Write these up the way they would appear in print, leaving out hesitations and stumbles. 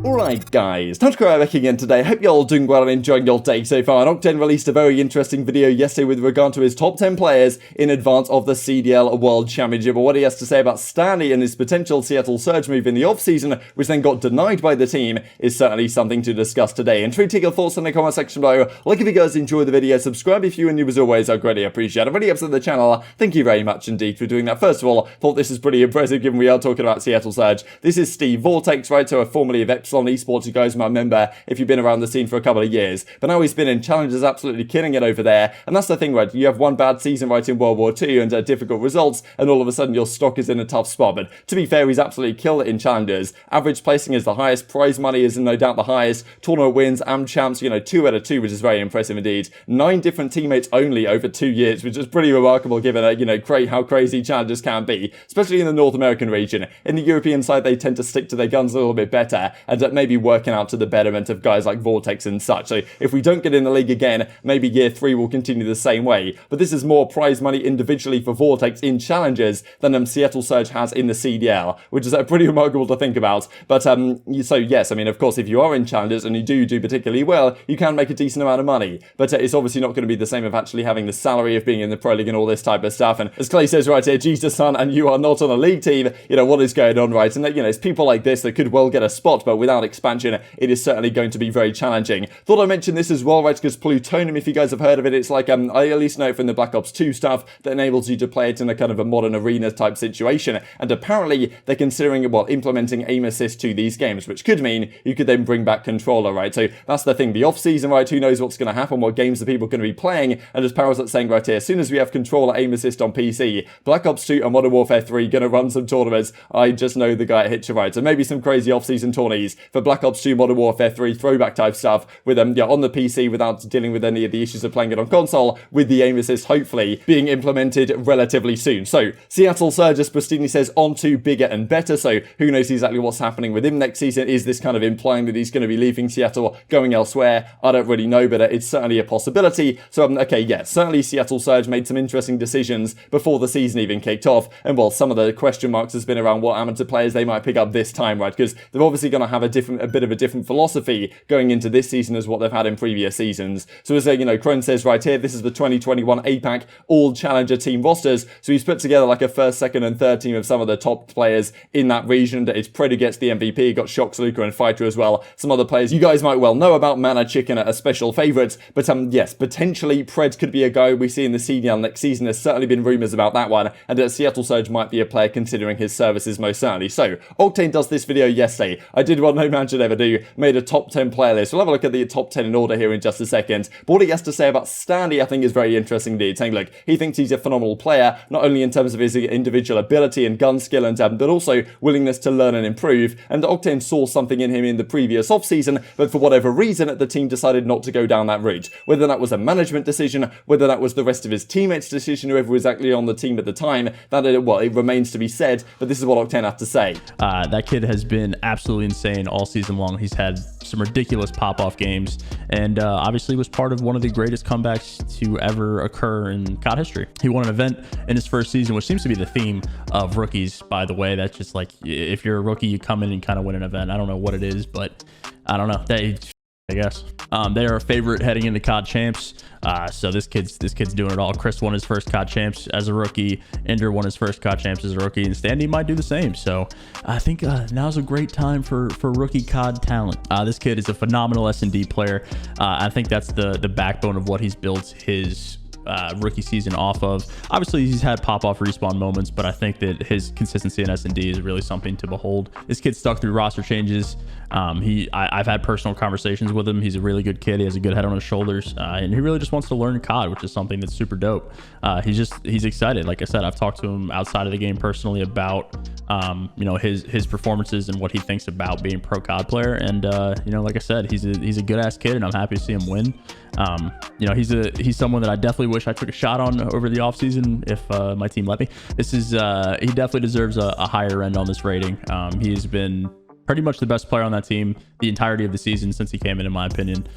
Alright guys, TacticalRab back again today. Hope you're all doing well and enjoying your day so far. And Octane released a very interesting video yesterday with regard to his top 10 players in advance of the CDL World Championship. But what he has to say about Standy and his potential Seattle Surge move in the off-season, which then got denied by the team, is certainly something to discuss today. And tweet your thoughts in the comment section below. Like if you guys enjoy the video, subscribe if you are new as always, I greatly appreciate it. If you're to the channel, thank you very much indeed for doing that. First of all, thought this is pretty impressive given we are talking about Seattle Surge. This is Steve Vortex, right? So formerly of Esports, you guys might remember if you've been around the scene for a couple of years. But now he's been in challenges, absolutely killing it over there. And that's the thing, right? You have one bad season right in World War II and difficult results, and all of a sudden your stock is in a tough spot. But to be fair, he's absolutely killed it in challenges. Average placing is the highest, prize money is no doubt the highest, tournament wins, AM champs, 2 out of 2, which is very impressive indeed. 9 different teammates only over 2 years, which is pretty remarkable given how crazy challenges can be, especially in the North American region. In the European side, they tend to stick to their guns a little bit better, and maybe working out to the betterment of guys like Vortex and such. So if we don't get in the league again, maybe year 3 will continue the same way. But this is more prize money individually for Vortex in challenges than Seattle Surge has in the CDL, which is pretty remarkable to think about. But so yes, I mean, of course, if you are in challenges and you do particularly well, you can make a decent amount of money. But it's obviously not going to be the same of actually having the salary of being in the Pro League and all this type of stuff. And as Clay says right here, Jesus son, and you are not on a league team, what is going on, right? And it's people like this that could well get a spot, but without expansion, it is certainly going to be very challenging. Thought I'd mention this as well, right, because Plutonium, if you guys have heard of it, it's like, I at least know it from the Black Ops 2 stuff that enables you to play it in a kind of a modern arena type situation, and apparently they're considering, implementing aim assist to these games, which could mean you could then bring back controller, right? So that's the thing, the off-season, right, who knows what's going to happen, what games the people are going to be playing, and as Parasite's saying right here, as soon as we have controller aim assist on PC, Black Ops 2 and Modern Warfare 3 going to run some tournaments. I just know the guy at Hitcher, right? So maybe some crazy off-season tourneys for Black Ops 2, Modern Warfare 3 throwback type stuff with them on the PC without dealing with any of the issues of playing it on console, with the aim assist hopefully being implemented relatively soon. So Seattle Surge, as Prestinni says, on to bigger and better. So who knows exactly what's happening with him next season? Is this kind of implying that he's going to be leaving Seattle, going elsewhere? I don't really know, but it's certainly a possibility. So okay, yeah, certainly Seattle Surge made some interesting decisions before the season even kicked off. And well, some of the question marks has been around what amateur players they might pick up this time, right? Because they're obviously going to have a bit of a different philosophy going into this season as what they've had in previous seasons. So as Crone says right here, this is the 2021 APAC all challenger team rosters. So he's put together like a first, second, and third team of some of the top players in that region. It's Predator gets the MVP. He got Shox, Luca, and Fighter as well. Some other players you guys might well know about. Mana, Chicken are special favourites. But yes, potentially Pred could be a guy we see in the CDL next season. There's certainly been rumours about that one. And Seattle Surge might be a player considering his services most certainly. So Octane does this video yesterday. I did what no man should ever do. Made a top 10 player list. We'll have a look at the top 10 in order here in just a second. But what he has to say about Standy, I think, is very interesting indeed. Saying, look, he thinks he's a phenomenal player, not only in terms of his individual ability and gun skill, and but also willingness to learn and improve. And Octane saw something in him in the previous off-season, but for whatever reason, the team decided not to go down that route. Whether that was a management decision, whether that was the rest of his teammates' decision, whoever was actually on the team at the time, it remains to be said. But this is what Octane had to say. That kid has been absolutely insane all season long. He's had some ridiculous pop-off games, and obviously was part of one of the greatest comebacks to ever occur in COD history. He won an event in his first season, which seems to be the theme of rookies, by the way. That's just like, if you're a rookie, you come in and kind of win an event. I don't know what it is, but I don't know. I guess. They are a favorite heading into COD champs. So this kid's doing it all. Chris won his first COD champs as a rookie. Ender won his first COD champs as a rookie, and Standy might do the same. So I think now's a great time for rookie COD talent. This kid is a phenomenal S&D player. I think that's the backbone of what he's built his rookie season off of. Obviously, he's had pop-off respawn moments, but I think that his consistency in S&D is really something to behold. This kid stuck through roster changes. I've had personal conversations with him. He's a really good kid. He has a good head on his shoulders, and he really just wants to learn COD, which is something that's super dope. He's excited. Like I said, I've talked to him outside of the game personally about his performances and what he thinks about being a pro COD player. And like I said, he's a good ass kid, and I'm happy to see him win. He's someone that I definitely wish I took a shot on over the offseason if my team let me. He definitely deserves a higher end on this rating. He's been pretty much the best player on that team the entirety of the season since he came in my opinion.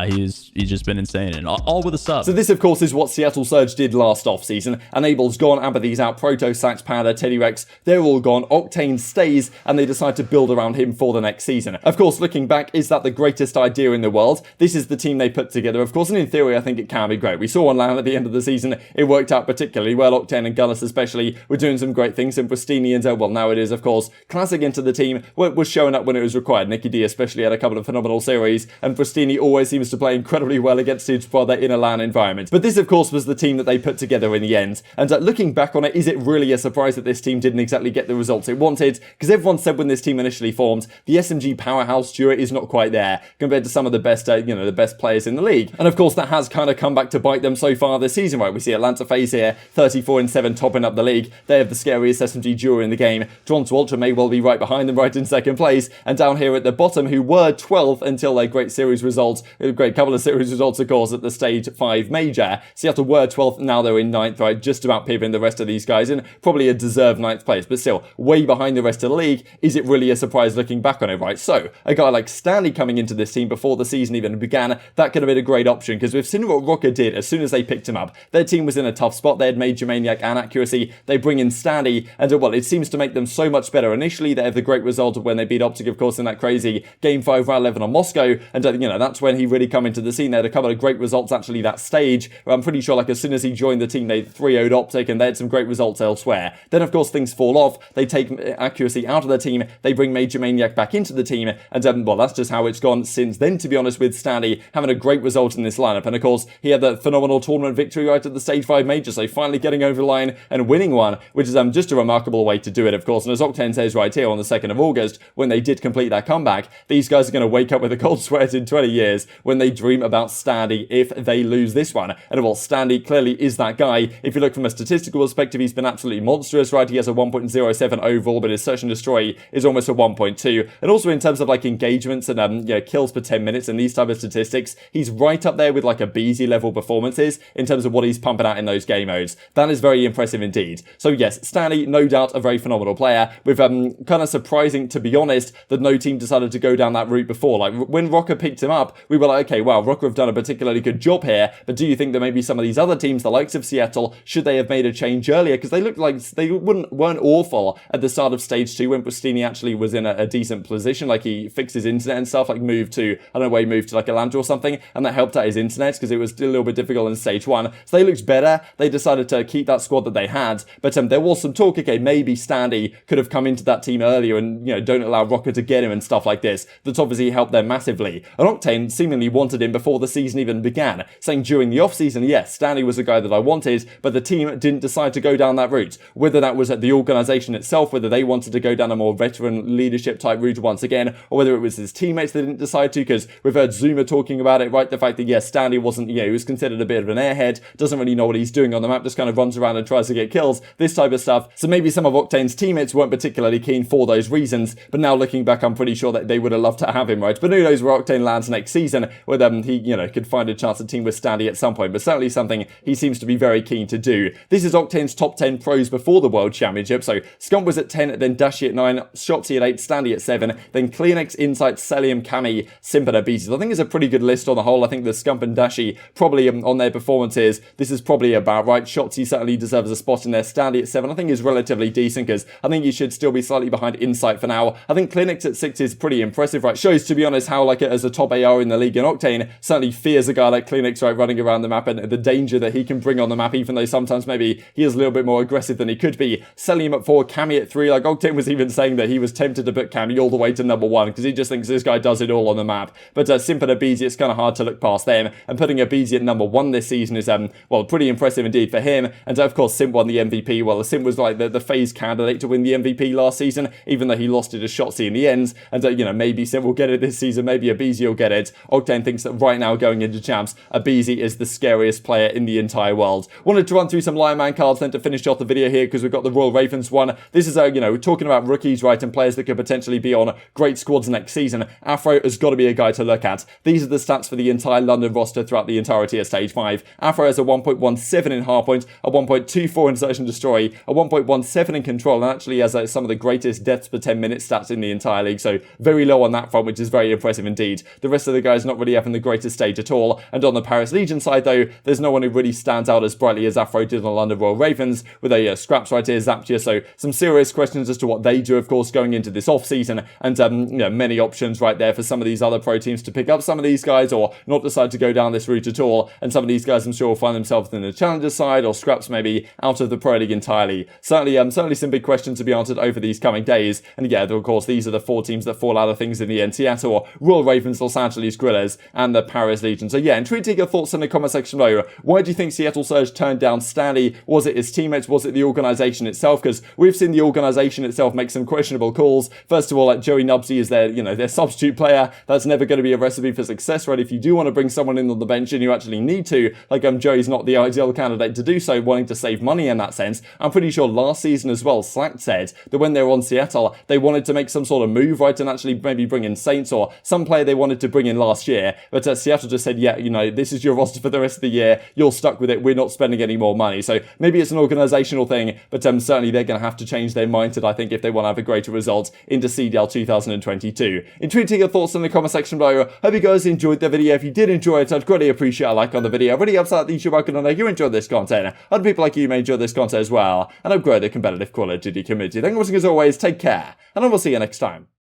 He's just been insane, and all with a sub. So this, of course, is what Seattle Surge did last offseason. Enable's gone, aBeZy's out, Proto, Sax, Powder, Teddy Rex, they're all gone. Octane stays, and they decide to build around him for the next season. Of course, looking back, is that the greatest idea in the world? This is the team they put together, of course, and in theory, I think it can be great. We saw on LAN at the end of the season, it worked out particularly well. Octane and Gunless especially were doing some great things, and Prestinni and well, now it is, of course, Classic into the team was showing up when it was required. Nicky D especially had a couple of phenomenal series, and Prestinni always seems to play incredibly well against his brother in a LAN environment. But this, of course, was the team that they put together in the end. And looking back on it, is it really a surprise that this team didn't exactly get the results it wanted? Because everyone said when this team initially formed, the SMG powerhouse duo is not quite there compared to some of the best, the best players in the league. And of course, that has kind of come back to bite them so far this season, right? We see Atlanta FaZe here, 34-7, topping up the league. They have the scariest SMG duo in the game. Toronto Ultra may well be right behind them, right in second place. And down here at the bottom, who were 12th until their great series results, a great couple of series results, of course, at the stage 5 major. Seattle were 12th, now they're in 9th, right? Just about pivoting the rest of these guys in. Probably a deserved 9th place, but still, way behind the rest of the league. Is it really a surprise looking back on it, right? So, a guy like Standy coming into this team before the season even began, that could have been a great option, because we've seen what Rokkr did as soon as they picked him up. Their team was in a tough spot. They had MajorManiak and Accuracy. They bring in Standy, and well, it seems to make them so much better. Initially, they have the great result of when they beat OpTic, of course, in that crazy Game 5 round 11 on Moscow, and that's when he really come into the scene. They had a couple of great results actually that stage. I'm pretty sure as soon as he joined the team, they 3-0'd OpTic, and they had some great results elsewhere. Then, of course, things fall off. They take Accuracy out of the team. They bring MajorManiak back into the team, and well, that's just how it's gone since then, to be honest, with Standy having a great result in this lineup. And of course, he had that phenomenal tournament victory right at the stage 5 major, so finally getting over the line and winning one, which is just a remarkable way to do it, of course. And as Octane says right here on the 2nd of August, when they did complete that comeback, these guys are going to wake up with a cold sweat in 20 years when they dream about Standy if they lose this one. And well, Standy clearly is that guy. If you look from a statistical perspective, he's been absolutely monstrous, right? He has a 1.07 overall, but his search and destroy is almost a 1.2. And also in terms of engagements and kills per 10 minutes and these type of statistics, he's right up there with aBeZy level performances in terms of what he's pumping out in those game modes. That is very impressive indeed. So yes, Standy, no doubt a very phenomenal player, with kind of surprising, to be honest, that no team decided to go down that route before. When Rokkr picked him up, we were like, okay, wow, Rokkr have done a particularly good job here, but do you think that maybe some of these other teams, the likes of Seattle, should they have made a change earlier? Because they looked like they weren't awful at the start of stage 2 when Prestinni actually was in a decent position. He fixed his internet and stuff, moved to, I don't know where he moved to, Atlanta or something, and that helped out his internet because it was still a little bit difficult in stage 1. So they looked better. They decided to keep that squad that they had, but there was some talk, okay, maybe Standy could have come into that team earlier and, don't allow Rokkr to get him and stuff like this. That's obviously helped them massively. And Octane seemingly wanted him before the season even began, saying during the off-season, yes, Standy was a guy that I wanted, but the team didn't decide to go down that route. Whether that was at the organisation itself, whether they wanted to go down a more veteran leadership type route once again, or whether it was his teammates that didn't decide to, because we've heard Zuma talking about it, right? The fact that, yes, Standy wasn't, he was considered a bit of an airhead, doesn't really know what he's doing on the map, just kind of runs around and tries to get kills, this type of stuff. So maybe some of Octane's teammates weren't particularly keen for those reasons, but now looking back, I'm pretty sure that they would have loved to have him, right? But who knows where Octane lands next season, whether he, could find a chance to team with Standy at some point, but certainly something he seems to be very keen to do. This is Octane's top 10 pros before the World Championship, so Scump was at 10, then Dashy at 9, Shotzzy at 8, Standy at 7, then CleanX, Insight, Cellium, Cammy, Simp and aBeZy. So I think it's a pretty good list on the whole. I think the Scump and Dashy probably on their performances, this is probably about right. Shotzzy certainly deserves a spot in there. Standy at 7, I think is relatively decent, because I think he should still be slightly behind Insight for now. I think CleanX at 6 is pretty impressive, right? Shows, to be honest, how as a top AR in the league, and Octane certainly fears a guy like CleanX, right, running around the map and the danger that he can bring on the map, even though sometimes maybe he is a little bit more aggressive than he could be. Cellium at 4, Cammy at 3, Octane was even saying that he was tempted to put Cammy all the way to number 1, because he just thinks this guy does it all on the map. But Simp and aBeZy, it's kind of hard to look past them, and putting aBeZy at number 1 this season is, well, pretty impressive indeed for him. And of course, Simp won the MVP. Well, Simp was the FaZe candidate to win the MVP last season, even though he lost it to Shotzzy in the end. And maybe Simp will get it this season, maybe aBeZy will get it. Octane thinks that right now, going into champs, aBeZy is the scariest player in the entire world. Wanted to run through some Lion Man cards then to finish off the video here, because we've got the Royal Ravens one. This is we're talking about rookies, right, and players that could potentially be on great squads next season. Afro has got to be a guy to look at. These are the stats for the entire London roster throughout the entirety of stage 5. Afro has a 1.17 in hardpoint, a 1.24 in search and destroy, a 1.17 in control, and actually has some of the greatest deaths per 10 minute stats in the entire league, so very low on that front, which is very impressive indeed. The rest of the guys not really having the greatest stage at all, and on the Paris Legion side though, there's no one who really stands out as brightly as Afro did on London Royal Ravens, with a Scraps right here, Zaptia, so some serious questions as to what they do, of course, going into this off-season, and you know, many options right there for some of these other pro teams to pick up some of these guys, or not decide to go down this route at all, and some of these guys I'm sure will find themselves in the challenger side, or Scraps maybe out of the pro league entirely. Certainly some big questions to be answered over these coming days, and yeah, of course, these are the 4 teams that fall out of things in the end: Seattle, or Royal Ravens, Los Angeles Guerrillas, and the Paris Legion. So yeah, intrigued to get your thoughts in the comment section below. Why do you think Seattle Surge turned down Standy? Was it his teammates? Was it the organisation itself? Because we've seen the organisation itself make some questionable calls. First of all, like Joey Nubsy is their substitute player. That's never going to be a recipe for success, right? If you do want to bring someone in on the bench and you actually need to, like Joey's not the ideal candidate to do so, wanting to save money in that sense. I'm pretty sure last season as well, Slack said that when they were on Seattle, they wanted to make some sort of move, right, and actually maybe bring in Saints or some player they wanted to bring in last year. But Seattle just said, yeah, you know, this is your roster for the rest of the year. You're stuck with it. We're not spending any more money. So maybe it's an organizational thing, but certainly they're going to have to change their mindset, I think, if they want to have a greater result into CDL 2022. Intrigued to your thoughts in the comment section below. Hope you guys enjoyed the video. If you did enjoy it, I'd greatly appreciate a like on the video. It really helps out the YouTube icon and you enjoyed this content. Other people like you may enjoy this content as well, and I've grown the competitive Call of Duty community. Thank you for watching as always. Take care, and I will see you next time.